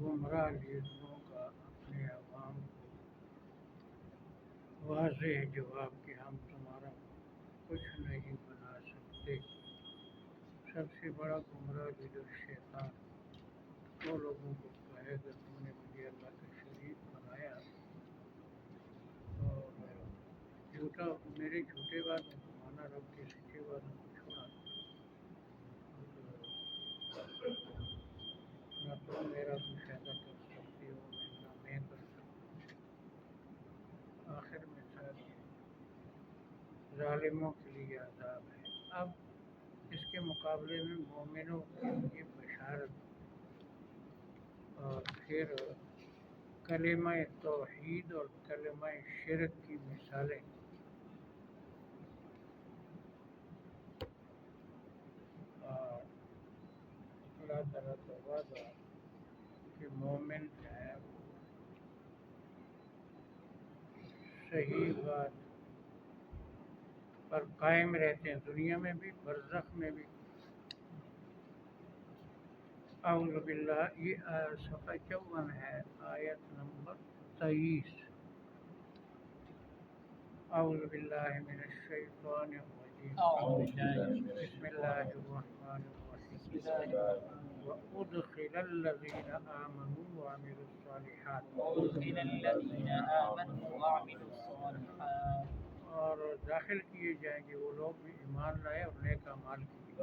گمراہ لیڈروں کا اپنے عوام کو واضح جواب کہ ہم تمہارا کچھ نہیں بنا سکتے۔ سب سے بڑا گمراہ لیڈر شیطان وہ لوگوں کو کہے گا تم نے مجھے اللہ کا شریک بنایا اور میرے جھوٹے وعدوں کو مانا، رب کے سچے وعدوں کو چھوڑا، نہ تم میرا کوئی فائدہ کر سکتے ہو نہ میں کر سکتا ہوں۔ آخر میں ظالموں کے لیے عذاب ہے۔ اب اس کے مقابلے میں مومنوں کے لیے بشارت اور پھر کلمہ توحید اور کلمہ شرک کی مثالیں۔ اور اللہ تعالیٰ کا وعدہ کہ مومن جو ہے وہ صحیح بات پر قائم رہتے ہیں، دنیا میں بھی برزخ میں بھی۔ اعوذ باللہ، یہ صفحہ 54 ہے، آیت نمبر 23۔ اعوذ باللہ من الشیطان الرجیم، بسم اللہ الرحمن الرحیم۔ وَأُدْخِلَ الَّذِينَ آمَنُوا وَعَمِلُوا الصَّالِحَاتِ، اور داخل کیے جائیں گے وہ لوگ بھی ایمان لائے اور نیک اعمال کیے،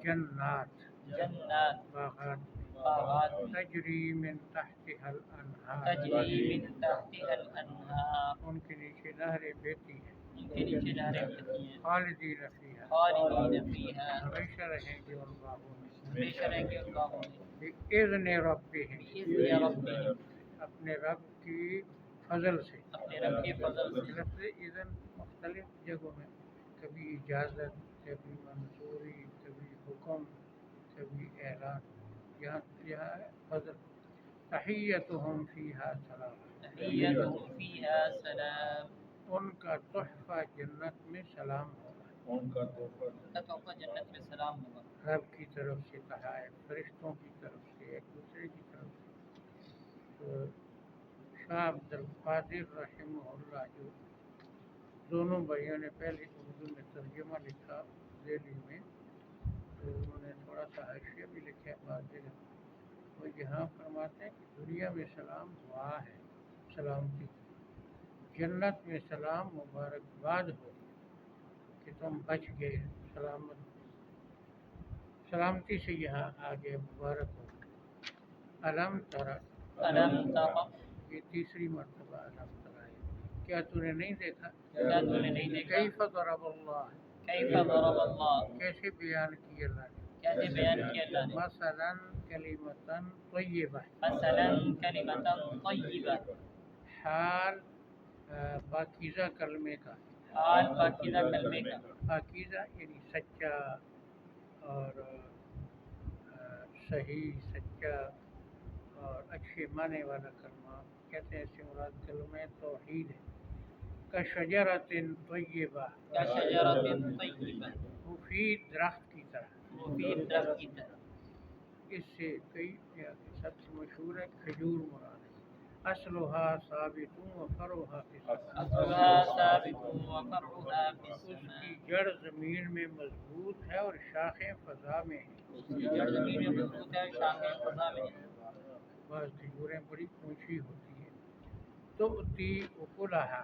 جنات باغات تجری من تحتها الانہار، ان کے نیچے نہریں بہتی ہیں، خالدین فیہا، ہمیشہ رہیں گے ان باغوں میں، بِإِذْنِ ربہم، اپنے رب کی فضل سے۔ لفظ اذن مختلف جگہوں میں، کبھی اجازت، کبھی منظوری، کبھی حکم، کبھی اعلان، یہاں ہے فضل۔ تحیتہم فیہا سلام، ان کا تحفہ جنت میں سلام ہوگا، رب کی طرف سے تحائف، فرشتوں کی طرف سے، ایک دوسرے کی طرف سے۔ تو شاہ عبد القادر رحمہ اللہ، جو دونوں بھائیوں نے پہلے اردو میں ترجمہ لکھا دہلی میں، تو انہوں نے تھوڑا سا حاشیہ بھی لکھا ہے بعض جگہ۔ وہ یہاں فرماتے ہیں کہ دنیا میں سلام دعا ہے، سلامتی، جنت میں سلام مبارکباد ہو کہ تم بچ گئے، سلامتی سے یہاں آگے مبارک ہو۔ علم ترى، یہ تیسری مرتبہ علم ترى ہے، کیا تو نے نہیں دیکھا، کیف ضرب اللہ، کیسے بیان کیا اللہ نے، مثلا کلمۃ طیبہ، حال پاکیزہ کلمے کا، پاکیزہ یعنی سچا اور صحیح، سچا اور اچھے معنی والا کلمہ کہتے ہیں، اس سے مراد کلمہ توحید ہے۔ کشجرۃ طیبہ، مفید درخت کی طرح، اس سے کئی سب سے مشہور ہے کھجور مراد ہے۔ اصلها ثابت وفرعها فی السماء، اس کی جڑ زمین میں مضبوط ہے اور شاخیں فضا میں ہیں۔ بعض کھجوریں بڑی اونچی ہوتی ہیں۔ تؤتی اکلہا،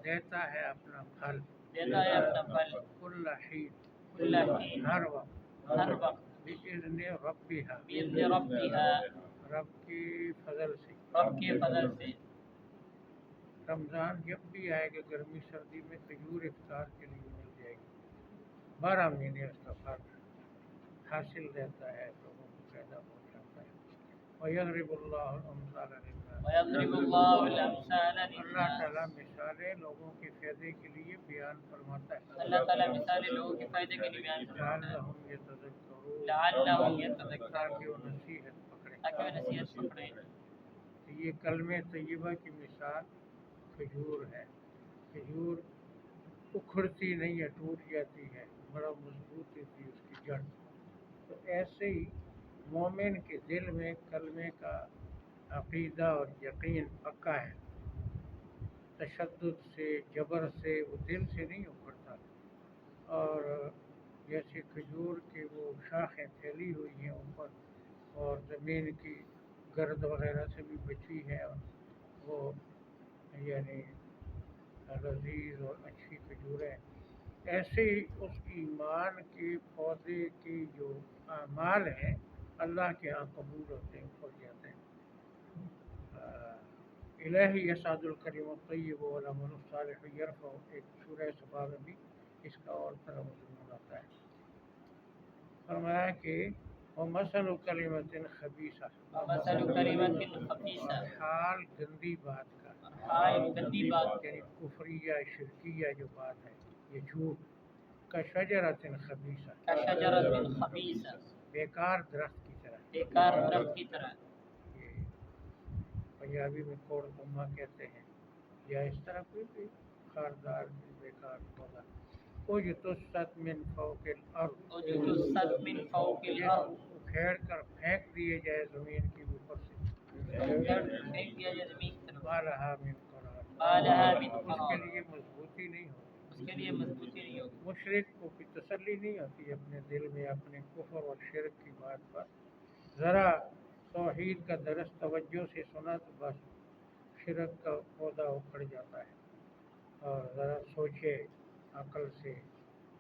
دیتا ہے اپنا پھل، کل حین، ہر وقت، بإذن ربها، رب کی فضل سے۔ رمضان جب بھی آئے گا گرمی سردی میں کھجور افطار کے لیے مل جائے گی، 12 مہینے اس کا پھل حاصل رہتا ہے، لوگوں کو فائدہ پہنچاتا ہے۔ وَيَضْرِبُ اللَّهُ الْأَمْثَالَ لِلنَّاسِ، اللہ تعالیٰ مثالیں لوگوں کے فائدے کے لیے بیان فرماتا ہے، لعلہم یتذکرون، تاکہ وہ نصیحت پکڑیں۔ یہ کلمہ طیبہ کی مثال کھجور ہے۔ کھجور اکھڑتی نہیں ہے، ٹوٹ جاتی ہے، بڑا مضبوط ہوتی ہے اس کی جڑ، تو ایسے ہی مومن کے دل میں کلمے کا عقیدہ اور یقین پکا ہے، تشدد سے، جبر سے وہ دل سے نہیں ابھرتا، اور جیسے کھجور کی وہ شاخیں پھیلی ہوئی ہیں اوپر اور زمین کی گرد وغیرہ سے بھی بچی ہے، اور وہ یعنی لذیذ اور اچھی کھجوریں، ایسے ہی اس ایمان کے پودے کی جو اعمال ہیں اللہ کے ہاں قبول ہوتے ہیں، پڑ جاتے ہیں۔ الہی یسعد الکلم الطیب والعمل الصالح یرفع، ایک سورہ صبا میں بھی اس کا اور طرح مضمون آتا ہے۔ فرمایا کہ وَمَثَلُ كَلِمَةٍ خَبِيثَةٍ، وَمَثَلُ كَلِمَةٍ خَبِيثَةٍ، حال گندی بات کا، حال گندی بات یعنی کفریہ شرکیہ جو بات ہے، یہ جھوٹ، کَشَجَرَةٍ خَبِيثَةٍ، كَشَجَرَةٍ خَبِيثَةٍ، بیکار درخت کی طرح۔ بیکار درخت کی طرح۔ یہ پنجابی میں کوڑ کما کہتے ہیں، یا اس طرح کوئی بھی خاردار بیکار پودا، اجتثت من فوق الارض، اجتثت من فوق الارض، اکھیڑ کر پھینک دیے جائے زمین کی اوپر سے، پھینک دیا جائے زمین کی طرف، ما لہا من قرار، ما لها من اس کے قرار، لیے مضبوطی نہیں ہوتی، اس کے لیے مضبوطی نہیں ہوگی۔ مشرک کو کوئی تسلی نہیں ہوتی اپنے دل میں اپنے کفر اور شرک کی بات پر، ذرا توحید کا درس توجہ سے سنا تو بس شرک کا پودا اکھڑ جاتا ہے، اور ذرا سوچے عقل سے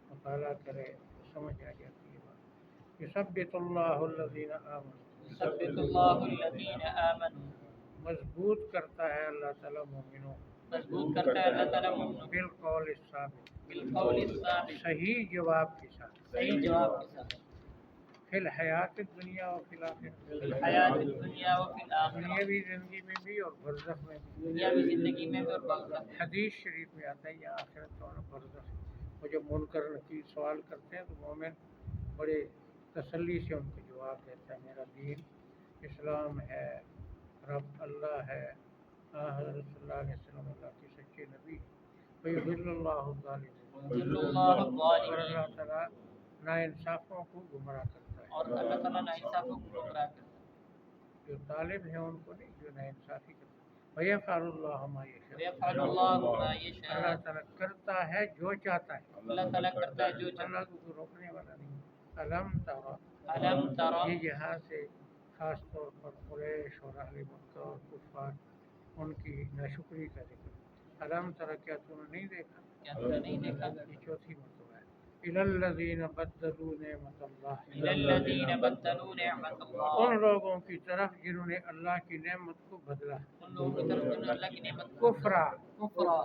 مطالعہ کرے تو سمجھ آ جاتی ہے بات۔ یثبت اللہ الذین آمنوا، یثبت اللہ الذین آمنوا، مضبوط کرتا ہے اللہ تعالیٰ مومنوں کو، مضبوط کرتا ہے اللہ تعالیٰ مومنوں کو، بالقول الثابت، بالقول الثابت، صحیح جواب کے ساتھ، صحیح جواب کے ساتھ، فی الحیات الدنیا و فی الآخرہ، فی الحیات الدنیا و فی الآخرہ، دنیاوی زندگی میں بھی اور برزخ میں بھی۔ دنیاوی زندگی میں بھی اور برزخ میں۔ حدیث شریف میں آتا ہے یا آخرت اور برزخ، وہ جب منکر نکیر سوال کرتے ہیں تو مومن بڑے تسلی سے ان کو جواب دیتا ہے، میرا دین اسلام ہے، رب اللہ ہے، حضرت صلی اللہ علیہ وسلم اللہ کے سچے نبی، وَيُضِلُّ اللَّهُ الظَّالِمِينَ، وَيُضِلُّ اللَّهُ اور الظَّالِمِينَ، اللہ تعالیٰ ناانصافوں کو گمراہ کرتا ہے۔ اور اللہ تعالیٰ ناانصافوں کو گمراہ کرتا ہے۔ جو طالب ہیں ان کو نہیں، جو ناانصافی کرتے ہیں۔ وَيَفْعَلُ اللَّهُ مَا يَشَاءُ، وَيَفْعَلُ اللَّهُ مَا يَشَاءُ، اللہ تعالیٰ کرتا ہے جو چاہتا ہے، اللہ تعالیٰ کرتا ہے جو چاہتا اللہ کو کوئی روکنے والا نہیں۔ علم تر، ہے۔ علم تر، یہ یہاں سے خاص طور پر قریش اور اہل مکہ اور کفار ان کی ناشکری کا ذکر، علم تر، کیا تم نے نہیں دیکھا، کیا تم نے نہیں دیکھا، یہ چوتھی مرتبہ ہے، الی الذین بدلوا نعمت اللہ، إِلَى الَّذِينَ بَدَّلُوا نِعْمَتَ اللَّهِ، ان لوگوں کی طرف جنہوں نے اللہ کی نعمت کو بدلا، ان لوگوں کی طرف جنہوں نے اللہ کی نعمت کو کفرا، کفرا،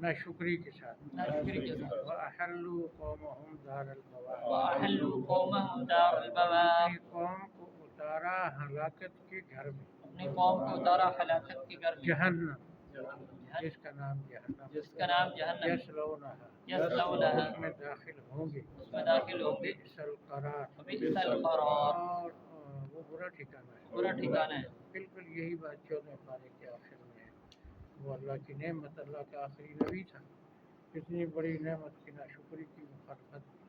ناشکری کے ساتھ، ناشکری کے ساتھ، وَأَحَلُّوا قَوْمَهُمْ دَارَ الْبَوَارِ، وَأَحَلُّوا قَوْمَهُمْ دَارَ الْبَوَارِ، اپنی قوم کو اتارا ہلاکت کے گھر میں، اپنی قوم کو اتارا ہلاکت کے گھر میں، جہنم، جس کا نام جہنم، جس کا نام جہنم، یصلونہا، یصلونہا، اس میں داخل ہوں گے، اس میں داخل ہوں گے، بئس القرار، وبئس القرار، اور وہ برا ٹھکانہ ہے، برا ٹھکانہ ہے۔ بالکل یہی بات 14 پارے کے آخر میں ہے، وہ اللہ کی نعمت، اللہ کا آخری نبی تھا، اتنی بڑی نعمت کی ناشکری کی مخالفت کی،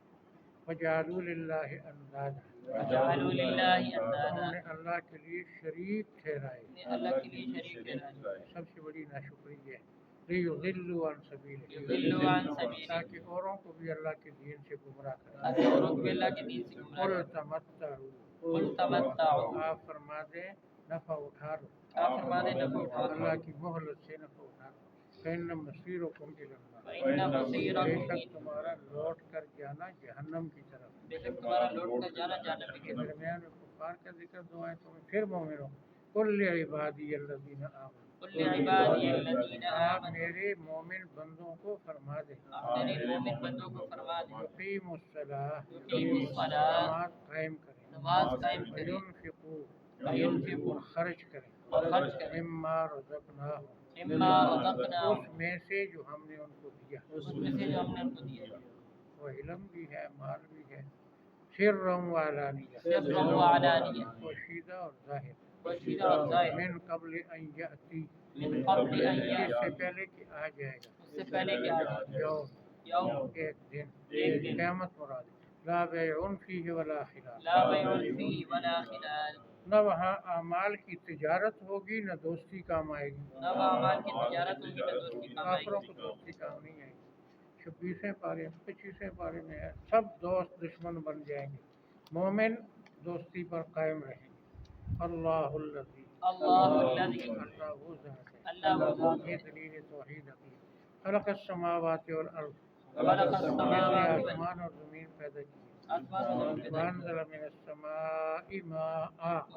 وَجَعَلُوا لِلَّهِ أَنْدَادًا، وَجَعَلُوا لِلَّهِ انہوں أَنْدَادًا، نے اللہ کے لیے شریک ٹھہرائے، نے اللہ کے لیے شریک ٹھہرائے، سب سے بڑی ناشکری یہ ہے، لِيُضِلُّوا عَنْ سَبِيلِهِ، یضلوا عن سبیلہ، تاکہ اوروں کو بھی اللہ کے دین سے گمراہ کرے۔ تاکہ اوروں کو بھی اللہ کے دین سے گمراہ قُلْ کرے۔ تَمَتَّعُوا، قُلْ تَمَتَّعُوا، آپ فرما دیں نفع اٹھا لو، آپ فرما دیں نفع اٹھا لو، اللہ کی مہلت سے نفع اٹھا لو، فَإِنَّ مَصِيرُكُمْ إِلَى النَّارِ، فَإِنَّ بے مَصِيرَكُمْ، شک تمہارا لوٹ کر جانا جہنم کی طرف۔ بے شک تمہارا لوٹ کر جانا جہنم کی کے طرف۔ درمیان میں کفار کا ذکر دعائیں تمہیں پھر مومنوں، قُلْ لِعِبَادِيَ الَّذِينَ آمَنُوا، قُلْ لِعِبَادِيَ الَّذِينَ آپ آمَنُوا، میرے مومن بندوں کو فرما دیں، آپ میرے مومن بندوں کو فرما دیں، یقیموا الصلاۃ، یقیموا الصلاۃ، نماز قائم کریں، نماز قائم کریں، وَيُنْفِقُوا، وَيُنْفِقُوا، اور خرچ کریں، اور خرچ کریں، مما رزقناہم، مما رزقناہم، اس میں سے جو ہم نے ان کو دیا، اس میں سے جو ہم نے ان کو دیا، وہ علم بھی ہے، مال بھی ہے، سرًّا وعلانیہ، سرًّا وعلانیہ، پوشیدہ اور ظاہر، پوشیدہ اور ظاہر، من قبل ان یأتی، من قبل ان اس یأتی، سے پہلے کہ آ جائے گا، اس سے پہلے کہ آ جائے یوم، یوم، ایک دن، ایک دن، قیامت مراد ہے، لا بیع فیہ ولا خلال، لا بیع فیہ ولا خلال، نہ وہاں اعمال کی تجارت ہوگی نہ دوستی کام آئے گی، نہ وہ اعمال کی تجارت ہوگی نہ دوستی کام آئے کافروں گی۔ کو دوستی کام نہیں آئے گی۔ 26ویں پارے 25ویں پارے میں ہے سب دوست دشمن بن جائیں گے، مومن دوستی پر قائم رہیں گے۔ اللہ الذی، اللہ الذی، اللہ وہ ذات ہے، اللہ وہ ذات یہ ہے، دلیل توحید عقلی، خلق السماوات والارض، خلق جس نے السماوات آسمان اور زمین پیدا کیے، آسمان و زمین پیدا وانزل من السماء ماء،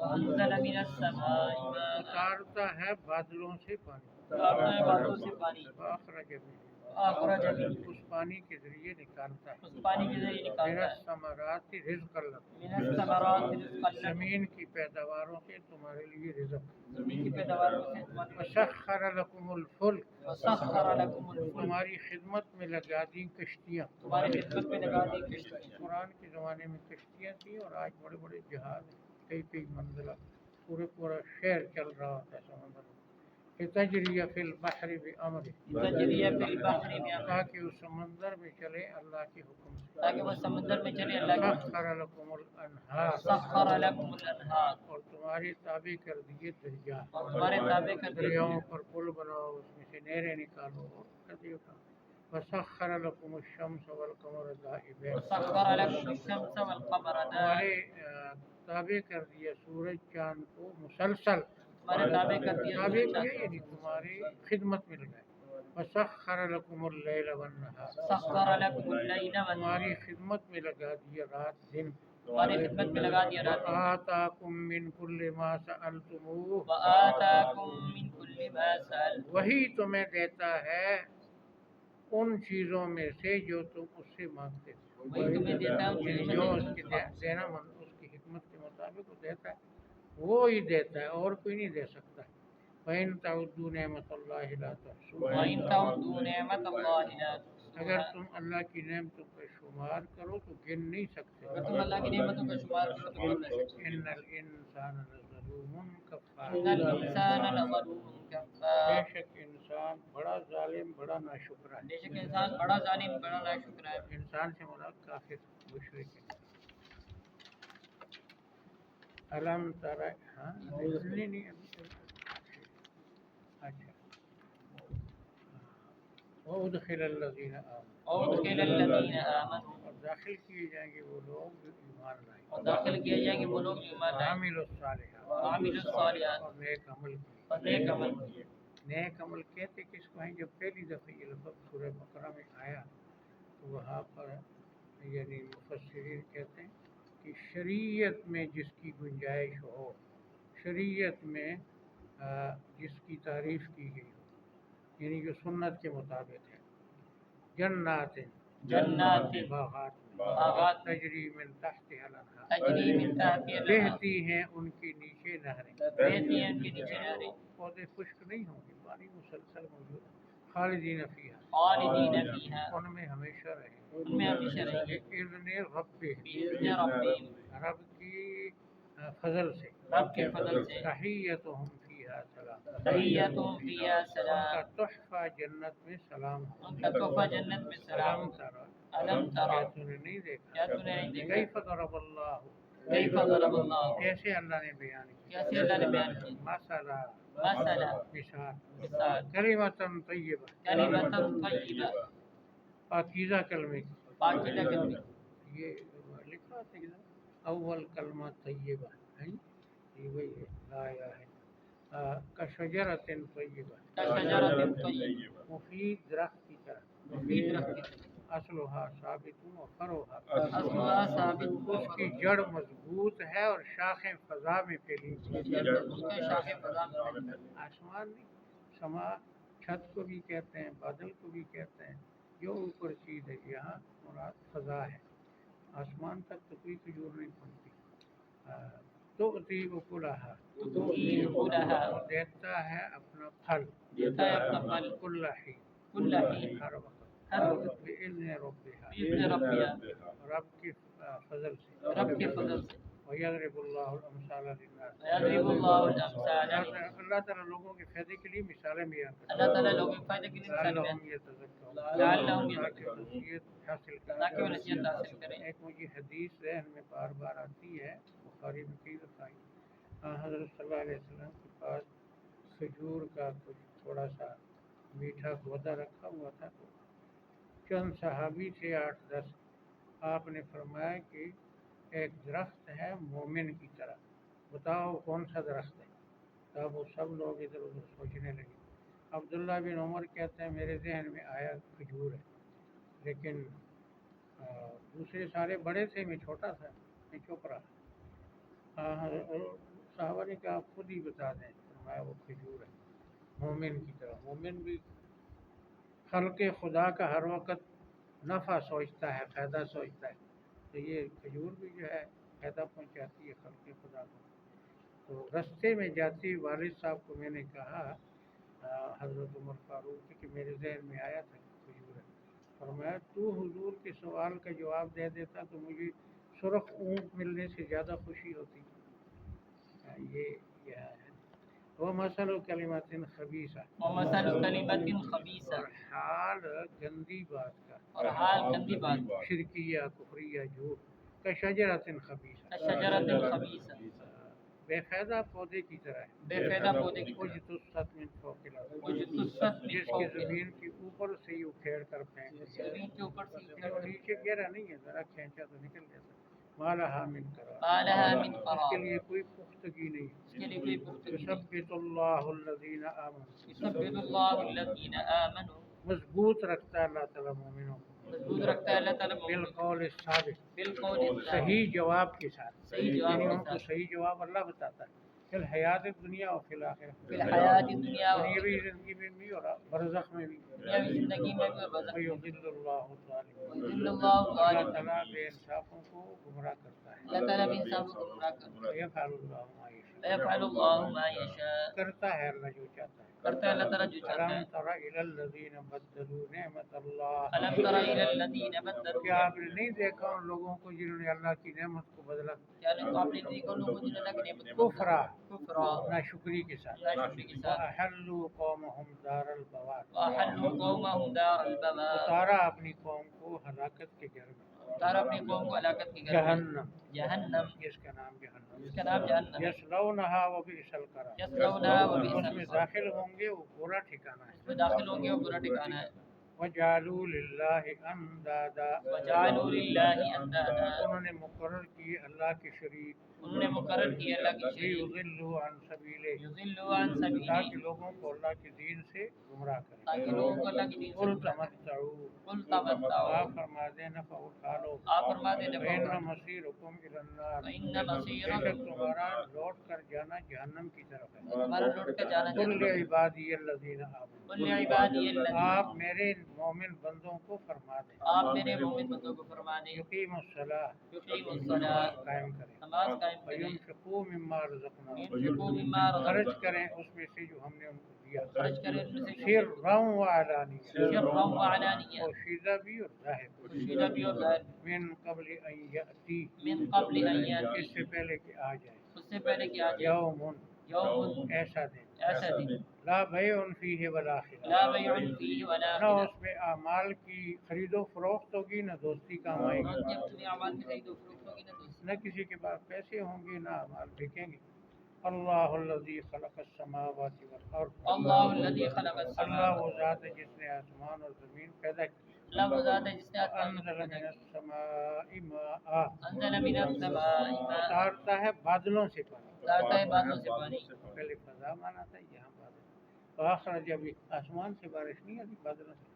وانزل من السماء ماء، اتارتا ہے بادلوں سے پانی، اتارتا ہے بادلوں سے پانی، فاخرج به، اخرج به، اس پانی کے ذریعے نکالتا ہے، اس پانی کے ذریعے من نکالتا ہے، الثمرات رزقا لکم، من الثمرات رزقا لکم، زمین کی پیداواروں سے تمہارے لیے رزق، زمین کی پیداواروں سے تمہارے لیے، وسخر لکم الفلک، وسخر لکم الفلک، تمہاری خدمت میں لگا دی کشتیاں، تمہاری خدمت میں لگا دی کشتیاں، قرآن کے زمانے میں کشتیاں تھیں اور آج بڑے بڑے جہاز ہیں، کئی منزلہ، پورا شہر چل رہا ہوتا ہے سمندر میں، تجری فی البحر بامرہ، تجری فی البحر بامرہ، تاکہ اس سمندر میں چلے اللہ کے حکم سے، تاکہ وہ سمندر میں چلے اللہ کے حکم سے، سخر لکم الانہار، سخر لکم الانہار، اور تمہارے تابع کر دیے دریا، اور تمہارے تابع کر دیے دریاؤں پر پل بناؤ، اس میں سے نہریں نکالو اور کر دیو کام، وسخر لکم الشمس والقمر دائبین، وسخر لکم الشمس والقمر تمہارے تابع کر دیا سورج چاند کو مسلسل، تمہارے تابع کر دیا تابع سورج کیا چاند، یعنی تمہاری خدمت میں لگائے، وسخر لکم اللیل والنہار، سخر لکم اللیل والنہار، تمہاری خدمت میں لگا دیا رات دن، تمہاری خدمت میں لگا دیا رات دن، وآتاکم من کل ما سألتموہ، وآتاکم من کل ما سألتم، وہی تمہیں دیتا ہے ان چیزوں میں سے جو تم اس سے مانگتے تھے، وہی تمہیں دیتا ہے ان چیزوں میں جو سے اس کی دینا اس کی حکمت کے مطابق وہ دیتا ہے، وہ ہی دیتا ہے اور کوئی نہیں دے سکتا۔ وَإِن تَعُدُّوا نِعْمَتَ اللَّهِ لَا تُحْصُوهَا، وَإِن تَعُدُّوا نِعْمَتَ اللَّهِ لَا اگر تُحْصُوهَا، تم اللہ کی نعمتوں کا شمار کرو تو گن نہیں سکتے۔ اگر تم اللہ کی نعمتوں کا شمار کرو تو گن نہیں سکتے۔ إِنَّ الْإِنسَانَ لَظَلُومٌ كَفَّارٌ، إِنَّ الْإِنسَانَ لَظَلُومٌ بے كَفَّارٌ، شک انسان بڑا ظالم بڑا ناشکرا ہے، بے شک انسان بڑا ظالم بڑا ناشکر ہے۔ انسان سے مراد کافر مشرک ہے۔ علم ترى، ہاں نہیں ابھی اچھا، وَأُدْخِلَ الَّذِينَ آمَنُوا، وَأُدْخِلَ الَّذِينَ آمَنُوا، اور داخل کیے جائیں گے وہ لوگ جو ایمان لائے، اور داخل کیے جائیں گے وہ لوگ جو ایمان لائے، وَعَمِلُوا الصَّالِحَاتِ، وَعَمِلُوا الصَّالِحَاتِ، اور نیک عمل کیے۔ اور نیک عمل کیے۔ نیک عمل کہتے کس کو ہیں؟ جب پہلی دفعہ یہ لفظ سورہ بقرہ میں آیا تو وہاں پر یعنی مفسرین کہتے ہیں کہ شریعت میں جس کی گنجائش ہو، شریعت میں جس کی تعریف کی گئی ہو، یعنی جو سنت کے مطابق ہے، جنات جنات باغات باغات تجری من تحتها الانہار، تجری من تحتها الانہار، بہتی ہیں ان کے نیچے نہریں، بہتی ہیں ان کے نیچے نہریں، پودے خشک نہیں ہوں گے، پانی مسلسل موجود ہے، خالدین فیہا، خالدین فیہا، ان میں ہمیشہ رہیں، ان میں ہمیشہ رہیں گے، بِإِذْنِ رَبِّهِمْ، بِإِذْنِ رَبِّهِمْ، رب کی فضل سے، رب کے فضل سے، تحیتہم فیہا سلام، تحیتہم فیہا ان کا سلام، تحفہ جنت میں سلام ہو، ان کا تحفہ جنت میں سلام، علم ترى، علم ترى، کیا تو نے نہیں دیکھا، کیا تو نے نہیں دیکھا، کیف ضرب اللہ، کیف ضرب اللہ، کیسے اللہ نے بیان کیا، کیسے اللہ نے بیان کیا، مثلا، مثلا، مثال، مثال، کلمۃ طیبہ، کلمۃ طیبہ، پاکیزہ کلمے کی، پاکیزہ کلمے، یہ لکھا تھا ادھر اول کلمہ طیبہ ہے، یہ وہی ہے لا الہ الا کشجرۃ طیبہ، کشجرۃ طیبہ، مفید درخت کی طرح، مفید درخت کی طرح، اصلها ثابت و فروها، اصلها ثابت و اس کی جڑ مضبوط ہے اور شاخیں فضا میں پھیلی ہوئی ہیں۔ اس کے شاخیں فضا میں پھیلی ہوئی ہیں۔ آسمان نہیں، سما چھت کو بھی کہتے ہیں، بادل کو بھی کہتے ہیں، جو اوپر چیز ہے، یہاں مراد فضا ہے، آسمان تک تو کوئی کھجور نہیں پہنچتی، تؤتی اکلہا، تؤتی اکلہا، دیتا ہے اپنا پھل، دیتا ہے اپنا پھل، کل حین، کل حین، ہر وقت، ہر وقت، بإذن ربها، بإذن ربها، رب کی فضل سے، رب کے فضل سے، وَيَضْرِبُ اللَّهُ الْأَمْثَالَ لِلنَّاسِ. وَيَضْرِبُ اللَّهُ الْأَمْثَالَ اللہ تعالیٰ لوگوں کے فائدے کے لیے مثالیں بیان کرتا اللہ تعالیٰ لوگوں کے فائدے کے لیے مثال لعلہم بیان یتذکرون لعلہم تاکہ وہ یتذکرون نصیحت حاصل کریں. تاکہ وہ نصیحت حاصل کریں. ایک مجھے حدیث ذہن میں بار بار آتی ہے، بخاری میں کئی دفعہ آئی. حضرت صلی اللہ علیہ وسلم کے پاس کھجور کا کچھ تھوڑا سا میٹھا گودا رکھا ہوا تھا، تو چند صحابی تھے 8-10. آپ نے فرمایا کہ ایک درخت ہے مومن کی طرح، بتاؤ کون سا درخت ہے؟ تب وہ سب لوگ ادھر ادھر سوچنے لگے. عبداللہ بن عمر کہتے ہیں میرے ذہن میں آیا کھجور ہے، لیکن دوسرے سارے بڑے تھے، میں چھوٹا تھا، میں چپ رہا. صحابہ نے کہا آپ خود ہی بتا دیں. فرمایا وہ کھجور ہے مومن کی طرح. مومن بھی خلق خدا کا ہر وقت نفع سوچتا ہے، فائدہ سوچتا ہے، تو یہ کھجور بھی جو ہے فائدہ پہنچاتی ہے خلق خدا کو. تو رستے میں جاتی والد صاحب کو میں نے کہا حضرت عمر فاروق کہ میرے ذہن میں آیا تھا کھجور ہے. فرمایا تو حضور کے سوال کا جواب دے دیتا تو مجھے سرخ اونٹ ملنے سے زیادہ خوشی ہوتی. یہ ہے وہ مثل کلمات خبیثہ ومثل کلمۃ خبیثہ اور حال گندی بات کا اور حال گندی بات شرکیہ کفریہ جھوٹ کا شجرۃ خبیثہ شجرۃ خبیثہ بے فائدہ پودے کی طرح ہے. بے فائدہ پودے کی طرح اجتثت من فوق الارض اجتثت من جس کی فوق الارض زمین کے اوپر سے ہی اکھیڑ کر پھینک دیا. زمین کے اوپر سے اکھیڑ کر نیچے گہرا نہیں ہے، ذرا کھینچا تو نکل جاتا. ما لہا من قرار ما لها من اس کے قرار لیے کوئی پختگی نہیں. اس کے لیے کوئی پختگی نہیں. یثبت اللہ الذین آمنوا یثبت اللہ الذین آمنوا مضبوط رکھتا ہے اللہ تعالیٰ مومنوں کو مضبوط رکھتا ہے اللہ تعالیٰ مومنوں کو بالقول الثابت بالقول الثابت صحیح جواب کے ساتھ. صحیح جواب یعنی کے ان کو ساتھ صحیح جواب اللہ بتاتا ہے فی الحیات دنیا اور فی الآخرہ، فی الحیات دنیا و دنیاوی زندگی میں بھی اور برزخ میں بھی. دنیاوی زندگی میں بھی اور برزخ میں بھی. وَيُضِلُّ اللَّهُ الظَّالِمِينَ وَيُضِلُّ اللَّهُ اللہ الظَّالِمِينَ تعالیٰ بے انصافوں کو گمراہ کرتا ہے. اللہ تعالیٰ بھی انسان کو گمراہ کرتا ہے. وَيَفْعَلُ اللَّهُ مَا يَشَاءُ وَيَفْعَلُ اللَّهُ مَا يَشَاءُ کرتا ہے اللہ جو چاہتا ہے. کرتا ہے اللہ تعالیٰ جو چاہتا أَلَمْ ہے. تَرَ إِلَى الَّذِينَ بَدَّلُوا نِعْمَةَ اللَّهِ أَلَمْ تَرَ إِلَى الَّذِينَ بَدَّلُوا کیا آپ نے نہیں دیکھا ان لوگوں کو جنہوں نے اللہ کی نعمت کو بدلا کیا آپ نے دیکھا لوگوں کو جنہوں نے اللہ کی نعمت کو کفرا کفرا ناشکری کے ساتھ ناشکری کے ساتھ وَأَحَلُّوا قَوْمَهُمْ دَارَ الْبَوَارِ وَأَحَلُّوا قَوْمَهُمْ دَارَ الْبَوَارِ اتارا اپنی قوم کو ہلاکت کے گھر میں اتارا اپنی قوم کو ہلاکت کے گھر میں جہنم جہنم جس کا نام جہنم جس کا نام جہنم ہے. یصلونها وبئس القرار یصلونها وبئس اس میں القرار داخل ہوں گے وہ برا ٹھکانہ اس ہے. میں داخل ہوں گے وہ برا ٹھکانہ ہے. وَجَعَلُوا لِلَّهِ أَنْدَادًا وَجَعَلُوا لِلَّهِ أَنْدَادًا انہوں نے مقرر کیے اللہ کے شریک انہوں نے مقرر کیے اللہ کی شریک لِيُضِلُّوا عَنْ سَبِيلِهِ یضلوا عن تاکہ سبیلہ لوگوں کو اللہ کے دین سے گمراہ کریں. تاکہ لوگوں کو اللہ کی دین سے قُلْ گمراہ کریں. تَمَتَّعُوا قل تمتعوا آپ فرما دیں نفع اٹھا لو. آپ فرما دیں نفع فَإِنَّ اٹھا لو. مَصِيرُكُمْ إِلَى النَّارِ فإن بے مصيركم شک تمہارا لوٹ کر جانا جہنم کی طرف ہے. تمہارا لوٹ کر جانا قُلْ جہنم. لِعِبَادِيَ الَّذِينَ آمَنُوا قل لعبادی الذین آپ میرے مومن بندوں کو فرما دیں آپ میرے مومن بندوں کو فرما دیں یقیموا الصلاۃ یقیموا الصلاۃ قائم کریں. نماز قائم کریں. وَيُنْفِقُوا مِمَّا رَزَقْنَاهُمْ وَيُنْفِقُوا مِمَّا خرچ رَزَقْنَاهُم کریں اس میں سے جو ہم نے ان کو دیا. خرچ کریں ان میں سے سرًّا وعلانیہ سرًّا وعلانیہ پوشیدہ بھی اور ظاہر پوشیدہ بھی اور ظاہر بھی. من قبل ان یأتی من قبل ان اس یاتی سے پہلے کہ آ جائے اس سے پہلے کہ آ جائے یوم یوم ایسا دن ایسا دن لا بیع فیہ ولا خلال لا بیع فیہ ولا نہ خلال اس میں اعمال کی خرید و فروخت ہوگی نہ دوستی کام آئے نہ گی. کہ اپنے اعمال کی خرید و فروخت ہوگی نہ دوسری. نہ کسی کے پاس پیسے ہوں گے نہ اعمال بکیں گے. اللہ الذی خلق السماوات والارض اللہ الذی خلق اللہ السماوات وہ ذات ہے جس نے آسمان اور زمین پیدا کی. اللہ وہ ذات ہے جس نے آسمان انزل کو من پیدا کی. السماء ماء انزل من السماء ماء اتارتا ہے بادلوں سے پانی. اتارتا ہے بادلوں سے پانی. پہلے فضا مانا تھا یہاں بادل. فاخرج بھی آسمان سے بارش نہیں آتی بادلوں سے.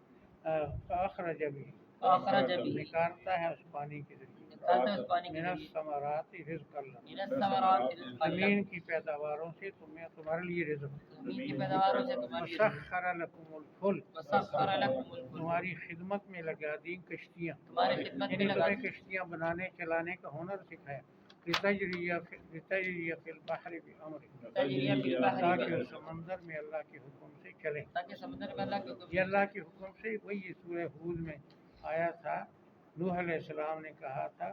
فاخرج بھی فاخرج به نکالتا ہے اس پانی کے ذریعے نکالتا ہے اس پانی کے من ذریعے الثمرات رزقا لکم من الثمرات رزقا لکم زمین کی پیداواروں سے تمہارے لیے رزق ہے. زمین کی پیداواروں سے تمہاری رزق. وسخر لکم الفلک وسخر لكم الفلك تمہاری خدمت میں لگا دی کشتیاں تمہاری خدمت میں یعنی لگا تمہیں دی کشتیاں بنانے چلانے کا ہنر سکھایا. لتجریہ فی البحر بامرہ تجریہ فی البحر تاکہ سمندر میں اللہ کے حکم سے چلیں. تاکہ سمندر میں اللہ کے حکم یہ اللہ کے حکم سے وہی سورہ ہود میں آیا تھا. نوح علیہ السلام نے کہا تھا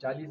40